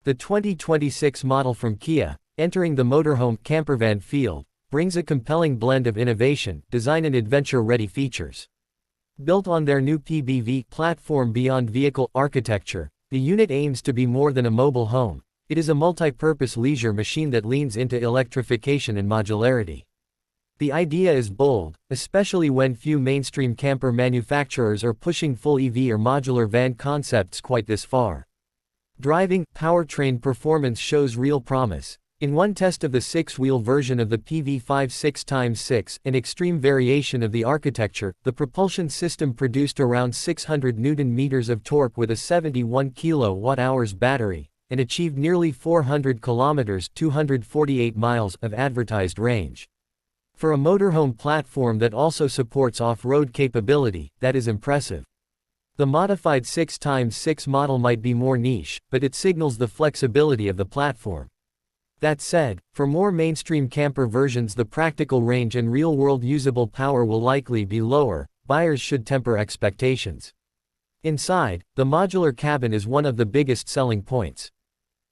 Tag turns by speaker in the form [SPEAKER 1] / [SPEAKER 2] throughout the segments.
[SPEAKER 1] The 2026 model from Kia, entering the motorhome campervan field, brings a compelling blend of innovation, design and adventure-ready features. Built on their new PBV platform beyond vehicle architecture, the unit aims to be more than a mobile home. It is a multi-purpose leisure machine that leans into electrification and modularity. The idea is bold, especially when few mainstream camper manufacturers are pushing full EV or modular van concepts quite this far. Driving powertrain performance shows real promise. In one test of the six-wheel version of the PV5 6x6, an extreme variation of the architecture, the propulsion system produced around 600 Nm of torque with a 71 kWh battery, and achieved nearly 400 km (248 miles) of advertised range. For a motorhome platform that also supports off-road capability, that is impressive. The modified 6x6 model might be more niche, but it signals the flexibility of the platform. That said, for more mainstream camper versions the practical range and real-world usable power will likely be lower. Buyers should temper expectations. Inside, the modular cabin is one of the biggest selling points.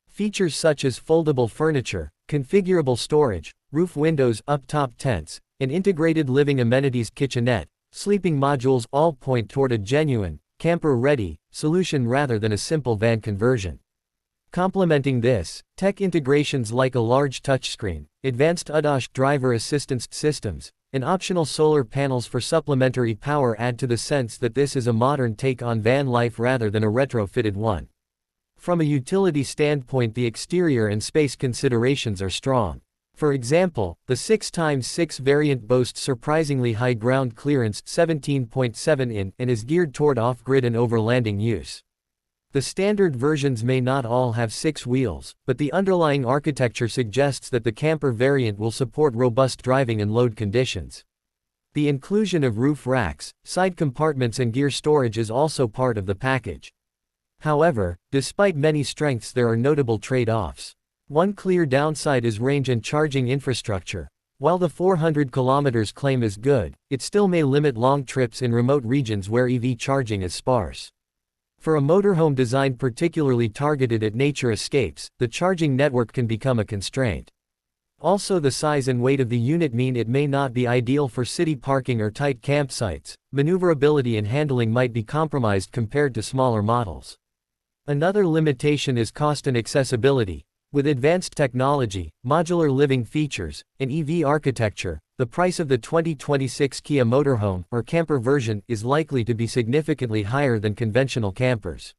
[SPEAKER 1] Features such as foldable furniture, configurable storage, roof windows, up-top tents, and integrated living amenities kitchenette, sleeping modules all point toward a genuine, camper-ready solution rather than a simple van conversion. Complementing this, tech integrations like a large touchscreen, advanced ADAS driver assistance systems, and optional solar panels for supplementary power add to the sense that this is a modern take on van life rather than a retrofitted one. From a utility standpoint, the exterior and space considerations are strong. For example, the 6x6 variant boasts surprisingly high ground clearance, 17.7 in, and is geared toward off-grid and overlanding use. The standard versions may not all have 6 wheels, but the underlying architecture suggests that the camper variant will support robust driving and load conditions. The inclusion of roof racks, side compartments and gear storage is also part of the package. However, despite many strengths there are notable trade-offs. One clear downside is range and charging infrastructure. While the 400 km claim is good, it still may limit long trips in remote regions where EV charging is sparse. For a motorhome designed particularly targeted at nature escapes, the charging network can become a constraint. Also, the size and weight of the unit mean it may not be ideal for city parking or tight campsites. Maneuverability and handling might be compromised compared to smaller models. Another limitation is cost and accessibility. With advanced technology, modular living features, and EV architecture, the price of the 2026 Kia Motorhome or camper version is likely to be significantly higher than conventional campers.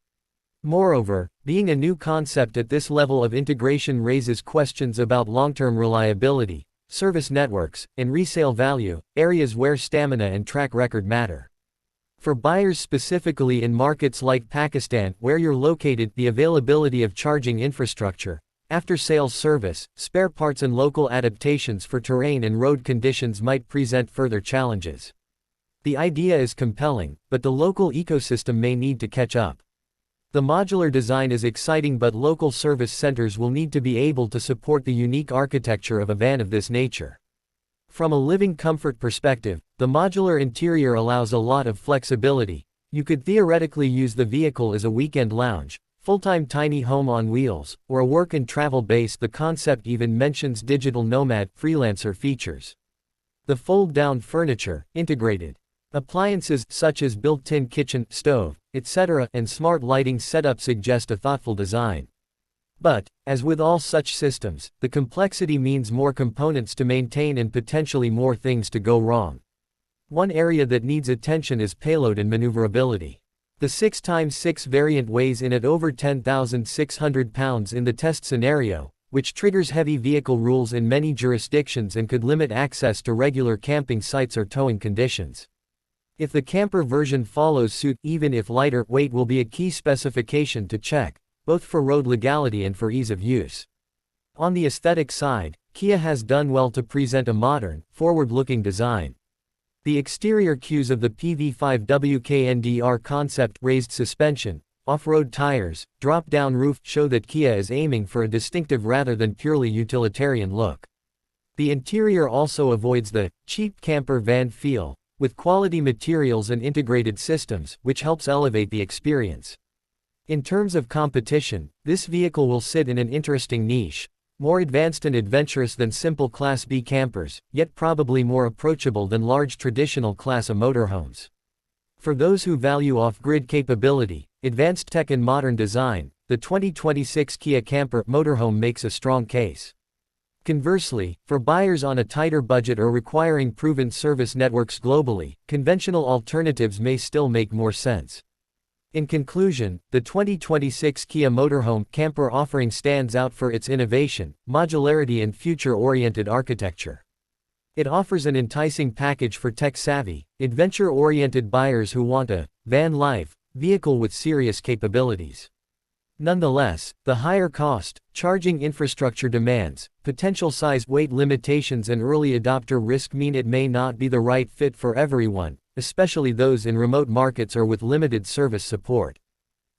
[SPEAKER 1] Moreover, being a new concept at this level of integration raises questions about long-term reliability, service networks, and resale value, areas where stamina and track record matter. For buyers specifically in markets like Pakistan where you're located, the availability of charging infrastructure, after-sales service, spare parts and local adaptations for terrain and road conditions might present further challenges. The idea is compelling, but the local ecosystem may need to catch up. The modular design is exciting, but local service centers will need to be able to support the unique architecture of a van of this nature. From a living comfort perspective, the modular interior allows a lot of flexibility. You could theoretically use the vehicle as a weekend lounge, full-time tiny home on wheels, or a work and travel base. The concept even mentions digital nomad freelancer features. The fold-down furniture, integrated appliances such as built-in kitchen, stove, etc., and smart lighting setup suggest a thoughtful design. But, as with all such systems, the complexity means more components to maintain and potentially more things to go wrong. One area that needs attention is payload and maneuverability. The 6x6 variant weighs in at over 10,600 pounds in the test scenario, which triggers heavy vehicle rules in many jurisdictions and could limit access to regular camping sites or towing conditions. If the camper version follows suit, even if lighter, weight will be a key specification to check, both for road legality and for ease of use. On the aesthetic side, Kia has done well to present a modern, forward-looking design. The exterior cues of the PV5 WKNDR concept, raised suspension, off-road tires, drop-down roof, show that Kia is aiming for a distinctive rather than purely utilitarian look. The interior also avoids the cheap camper van feel, with quality materials and integrated systems, which helps elevate the experience. In terms of competition, this vehicle will sit in an interesting niche, more advanced and adventurous than simple Class B campers, yet probably more approachable than large traditional Class A motorhomes. For those who value off-grid capability, advanced tech and modern design, the 2026 Kia Camper Motorhome makes a strong case. Conversely, for buyers on a tighter budget or requiring proven service networks globally, conventional alternatives may still make more sense. In conclusion, the 2026 Kia Motorhome Camper offering stands out for its innovation, modularity and future-oriented architecture. It offers an enticing package for tech-savvy, adventure-oriented buyers who want a van life vehicle with serious capabilities. Nonetheless, the higher cost, charging infrastructure demands, potential size weight limitations and early adopter risk mean it may not be the right fit for everyone, especially those in remote markets or with limited service support.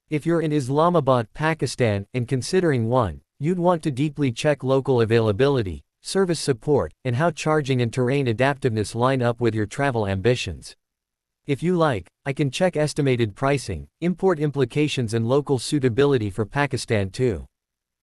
[SPEAKER 1] If you're in Islamabad, Pakistan, and considering one, you'd want to deeply check local availability, service support, and how charging and terrain adaptiveness line up with your travel ambitions. If you like, I can check estimated pricing, import implications and local suitability for Pakistan too.